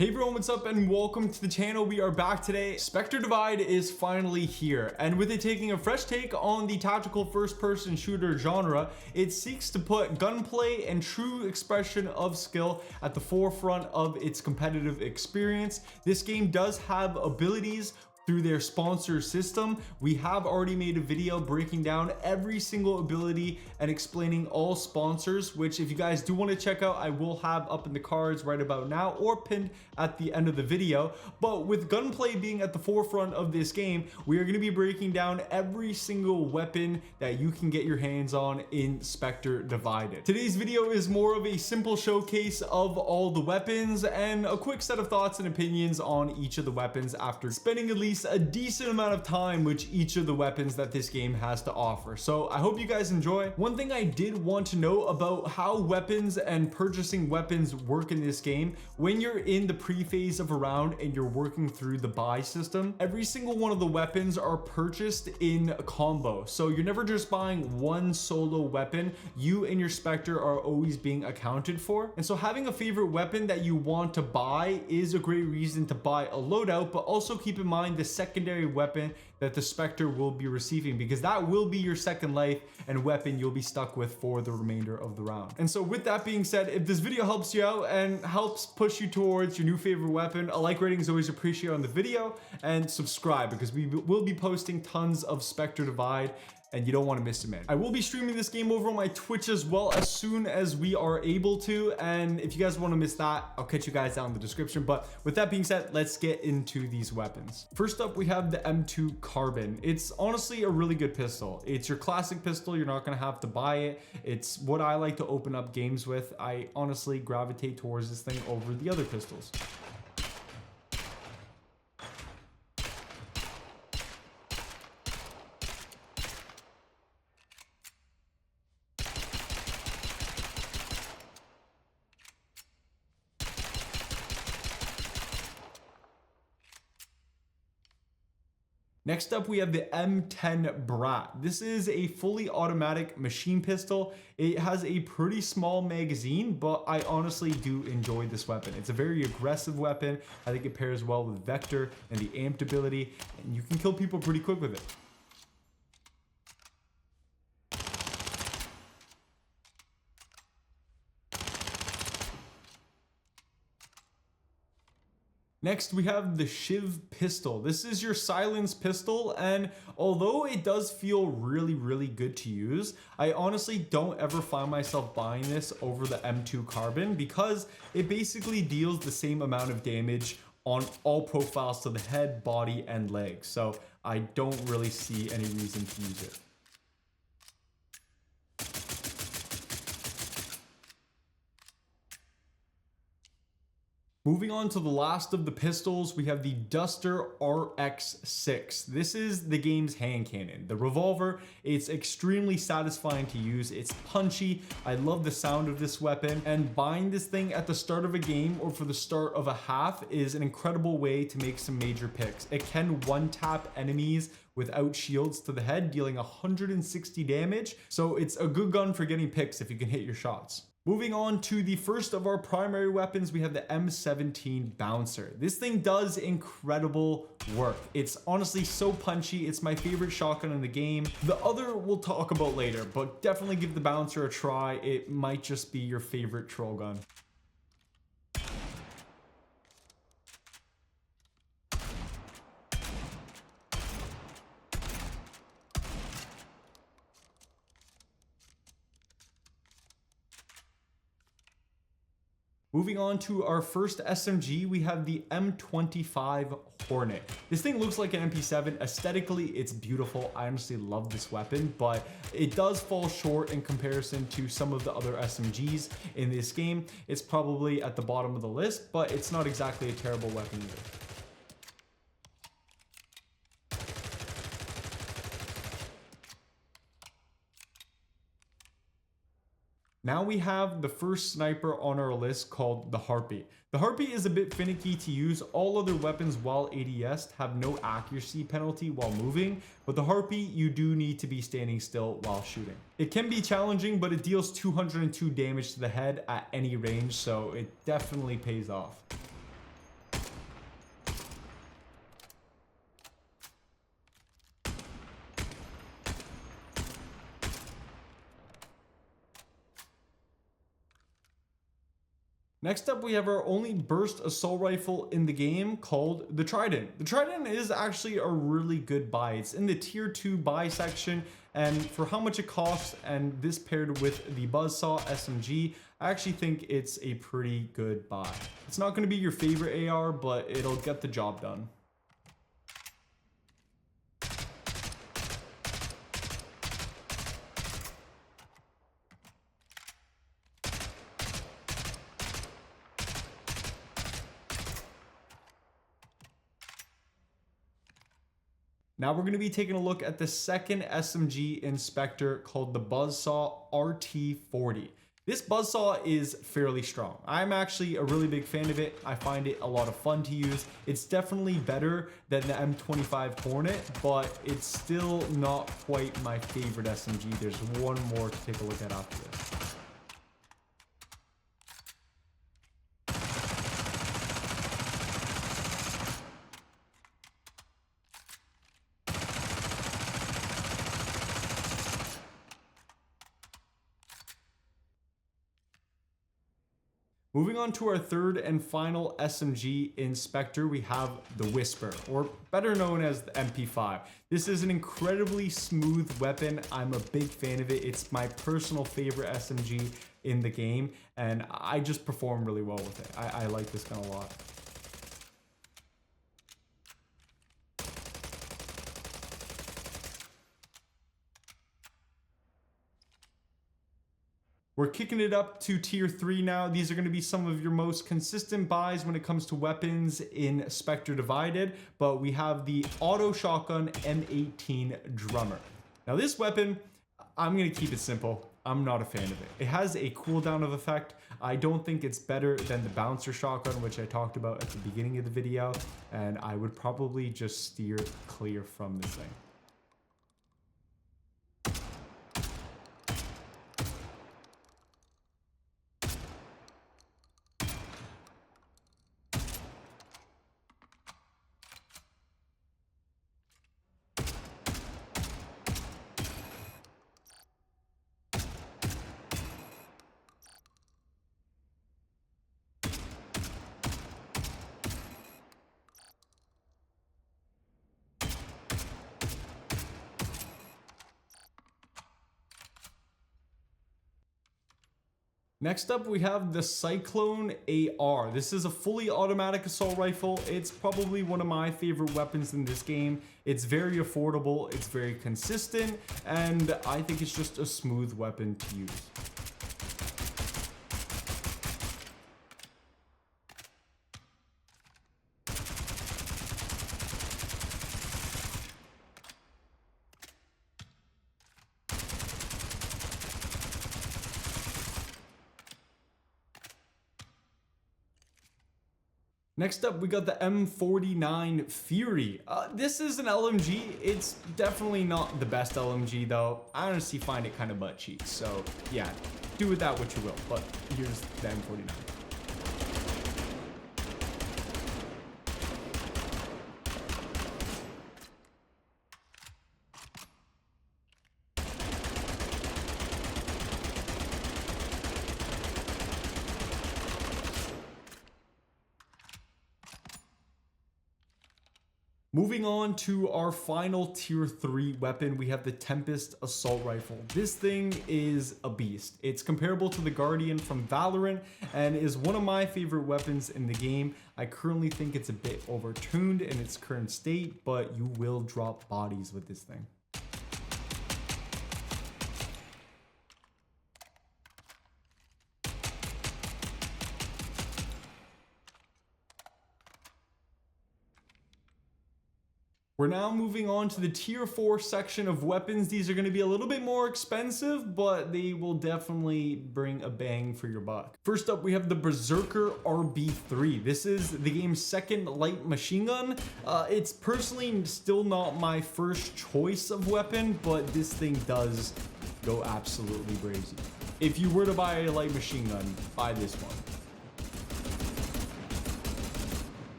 Hey everyone, what's up and welcome to the channel. We are back today. Spectre Divide is finally here, and with it taking a fresh take on the tactical first-person shooter genre, it seeks to put gunplay and true expression of skill at the forefront of its competitive experience. This game does have abilities through their sponsor system. We have already made a video breaking down every single ability and explaining all sponsors, which if you guys do want to check out, I will have up in the cards right about now or pinned at the end of the video. But with gunplay being at the forefront of this game, we are going to be breaking down every single weapon that you can get your hands on in Spectre Divided. Today's video is more of a simple showcase of all the weapons and a quick set of thoughts and opinions on each of the weapons after spending at least a decent amount of time with each of the weapons that this game has to offer. So I hope you guys enjoy. One thing I did want to know about how weapons and purchasing weapons work in this game: when you're in the pre-phase of a round and you're working through the buy system, every single one of the weapons are purchased in a combo. So you're never just buying one solo weapon. You and your Spectre are always being accounted for. And so having a favorite weapon that you want to buy is a great reason to buy a loadout, but also keep in mind the secondary weapon that the Spectre will be receiving, because that will be your second life and weapon you'll be stuck with for the remainder of the round. And so with that being said, if this video helps you out and helps push you towards your new favorite weapon, a like rating is always appreciated on the video, and subscribe because we will be posting tons of Spectre Divide and you don't want to miss them in. I will be streaming this game over on my Twitch as well as soon as we are able to, and if you guys want to miss that, I'll catch you guys down in the description. But with that being said, let's get into these weapons. First up, we have the M2 Carbon. It's honestly a really good pistol. It's your classic pistol. You're not going to have to buy it. It's what I like to open up games with. I honestly gravitate towards this thing over the other pistols. Next up, we have the M10 Brat. This is a fully automatic machine pistol. It has a pretty small magazine, but I honestly do enjoy this weapon. It's a very aggressive weapon. I think it pairs well with Vector and the amped ability, and you can kill people pretty quick with it. Next, we have the Shiv pistol. This is your silence pistol, and although it does feel really good to use, I honestly don't ever find myself buying this over the M2 Carbon because it basically deals the same amount of damage on all profiles to the head, body, and legs. So I don't really see any reason to use it. Moving on to the last of the pistols, we have the Duster RX6. This is the game's hand cannon. The revolver, it's extremely satisfying to use. It's punchy. I love the sound of this weapon, and buying this thing at the start of a game or for the start of a half is an incredible way to make some major picks. It can one-tap enemies without shields to the head, dealing 160 damage. So it's a good gun for getting picks if you can hit your shots. Moving on to the first of our primary weapons, we have the M17 Bouncer. This thing does incredible work. It's honestly so punchy. It's my favorite shotgun in the game. The other we'll talk about later, but definitely give the Bouncer a try. It might just be your favorite troll gun. Moving on to our first SMG, we have the M25 Hornet. This thing looks like an MP7. Aesthetically, it's beautiful. I honestly love this weapon, but it does fall short in comparison to some of the other SMGs in this game. It's probably at the bottom of the list, but it's not exactly a terrible weapon either. Now we have the first sniper on our list called the Harpe. The Harpe is a bit finicky to use. All other weapons while ADS have no accuracy penalty while moving, but the Harpe you do need to be standing still while shooting. It can be challenging, but it deals 202 damage to the head at any range, so it definitely pays off. Next up, we have our only burst assault rifle in the game called the Trident. The Trident is actually a really good buy. It's in the tier 2 buy section, and for how much it costs, and this paired with the Buzzsaw SMG, I actually think it's a pretty good buy. It's not going to be your favorite AR, but it'll get the job done. Now we're going to be taking a look at the second SMG in Spectre called the Buzzsaw RT40. This Buzzsaw is fairly strong. I'm actually a really big fan of it. I find it a lot of fun to use. It's definitely better than the M25 Hornet, but it's still not quite my favorite SMG. There's one more to take a look at after this. Moving on to our third and final SMG in Spectre, we have the Whisper, or better known as the MP5. This is an incredibly smooth weapon. I'm a big fan of it. It's my personal favorite SMG in the game, and I just perform really well with it. I like this gun a lot. We're kicking it up to tier 3 now. These are going to be some of your most consistent buys when it comes to weapons in Spectre Divided, but we have the auto shotgun M18 Drummer. Now this weapon, I'm going to keep it simple. I'm not a fan of it. It has a cooldown of effect. I don't think it's better than the Bouncer shotgun, which I talked about at the beginning of the video, and I would probably just steer clear from this thing. Next up, we have the Cyclone AR. This is a fully automatic assault rifle. It's probably one of my favorite weapons in this game. It's very affordable, it's very consistent, and I think it's just a smooth weapon to use. Next up, we got the M49 Fury. This is an LMG. It's definitely not the best LMG though. I honestly find it kind of butt cheeks. So yeah, do with that what you will, but here's the M49. Moving on to our final tier 3 weapon, we have the Tempest assault rifle. This thing is a beast. It's comparable to the Guardian from Valorant and is one of my favorite weapons in the game. I currently think it's a bit overtuned in its current state, but you will drop bodies with this thing. We're now moving on to the tier 4 section of weapons. These are going to be a little bit more expensive, but they will definitely bring a bang for your buck. First up, we have the Berserker RB3. This is the game's second light machine gun. It's personally still not my first choice of weapon, but this thing does go absolutely crazy. If you were to buy a light machine gun, buy this one.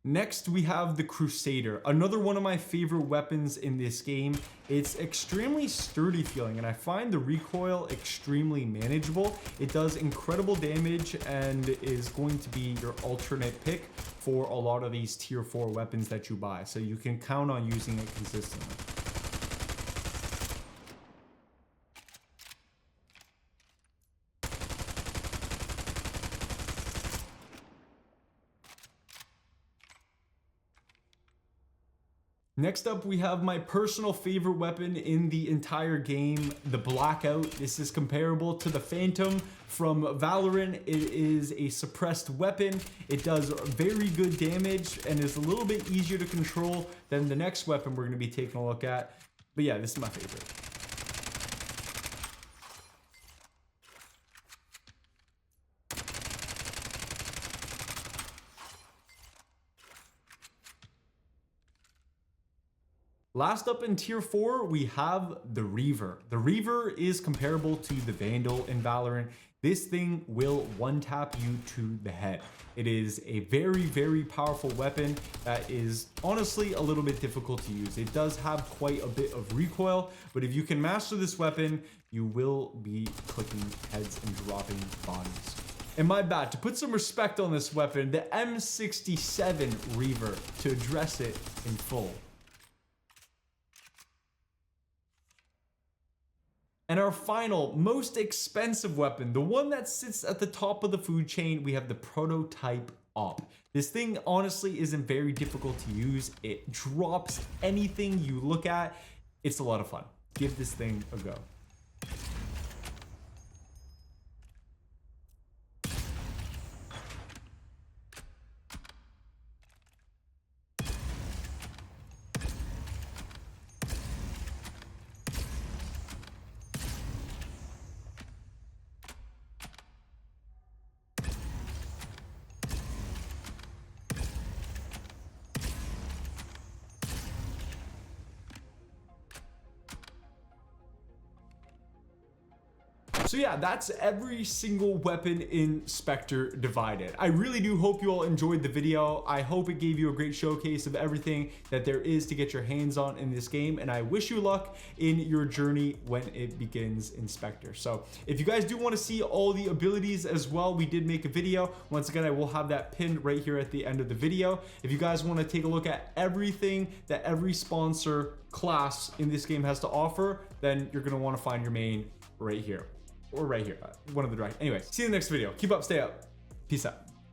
Next, we have the Crusader, another one of my favorite weapons in this game. It's extremely sturdy feeling, and I find the recoil extremely manageable. It does incredible damage and is going to be your alternate pick for a lot of these tier 4 weapons that you buy, so you can count on using it consistently. Next up, we have my personal favorite weapon in the entire game, the Blackout. This is comparable to the Phantom from Valorant. It is a suppressed weapon. It does very good damage and is a little bit easier to control than the next weapon we're going to be taking a look at. But yeah, this is my favorite. Last up in tier 4, we have the Reaver. The Reaver is comparable to the Vandal in Valorant. This thing will one-tap you to the head. It is a very, very powerful weapon that is honestly a little bit difficult to use. It does have quite a bit of recoil, but if you can master this weapon, you will be clicking heads and dropping bodies. And my bad, to put some respect on this weapon, the M67 Reaver, to address it in full. And our final, most expensive weapon, the one that sits at the top of the food chain, we have the Prototype Op. This thing honestly isn't very difficult to use. It drops anything you look at. It's a lot of fun. Give this thing a go. So yeah, that's every single weapon in Spectre Divided. I really do hope you all enjoyed the video. I hope it gave you a great showcase of everything that there is to get your hands on in this game, and I wish you luck in your journey when it begins in Spectre. So if you guys do want to see all the abilities as well, we did make a video. Once again, I will have that pinned right here at the end of the video. If you guys want to take a look at everything that every sponsor class in this game has to offer, then you're going to want to find your main right here. Or right here, one of the direct. Anyways, see you in the next video. Keep up, stay up. Peace out.